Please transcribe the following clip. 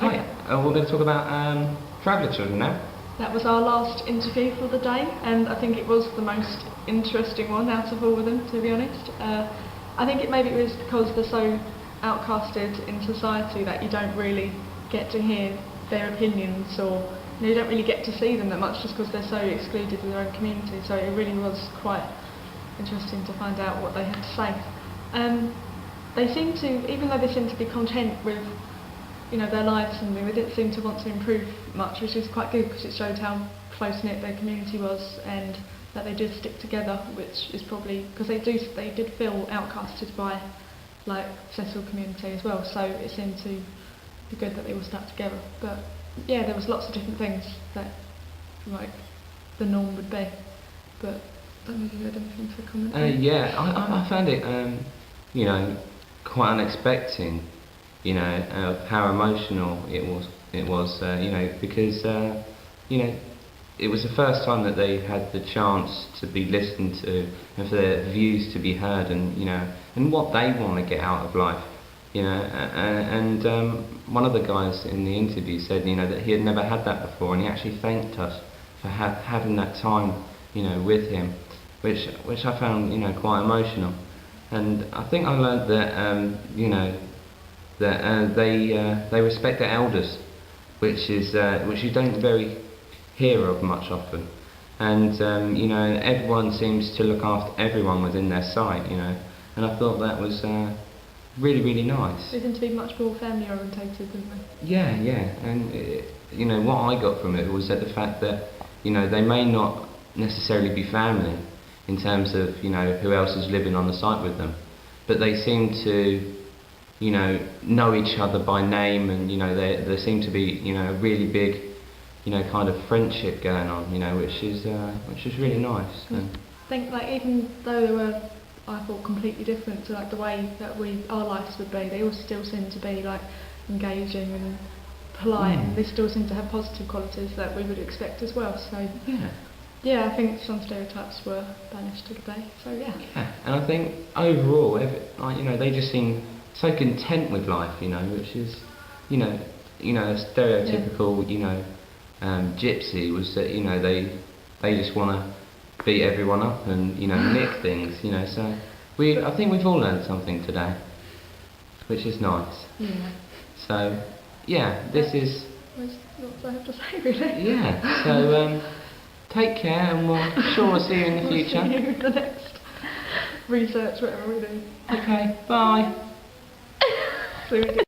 Hi, we're going to talk about traveller children now. That was our last interview for the day, and I think it was the most interesting one out of all of them, to be honest. I think maybe it was because they're so outcasted in society that you don't really get to hear their opinions, or you don't really get to see them that much just because they're so excluded in their own community. So it really was quite interesting to find out what they had to say. They seem to, even though they seem to be content with their lives and they didn't seem to want to improve much, which is quite good because it showed how close-knit their community was and that they did stick together, which is probably because they did feel outcasted by settled community as well, so it seemed to be good that they all stuck together. But yeah, there was lots of different things that the norm would be, but I don't know if you had anything to comment on. Yeah, I found it quite unexpected, of how emotional it was, because it was the first time that they had the chance to be listened to and for their views to be heard, and what they want to get out of life, and one of the guys in the interview said, that he had never had that before, and he actually thanked us for having that time, with him, which I found, quite emotional. And I think I learned that, that they respect their elders, which you don't very hear of much often. And everyone seems to look after everyone within their sight, and I thought that was really, really nice. They seem to be much more family orientated, didn't they? Yeah, and what I got from it was that the fact that they may not necessarily be family in terms of who else is living on the site with them, but they seem to know each other by name, and there seem to be a really big kind of friendship going on, which is really nice. And I think even though they were, I thought, completely different to the way that our lives would be, they all still seem to be engaging and polite, and they still seem to have positive qualities that we would expect as well. So yeah, I think some stereotypes were banished today. So yeah. Yeah, and I think overall, they just seem so content with life, which is, a stereotypical, gypsy was that, they just want to beat everyone up and, nick things, so I think we've all learned something today, which is nice. Yeah. So, yeah, this is... That's what I have to say, really. Yeah, so, take care, and we'll sure we'll see you in the future. See you in the next research, whatever we do. Okay, bye. So we do.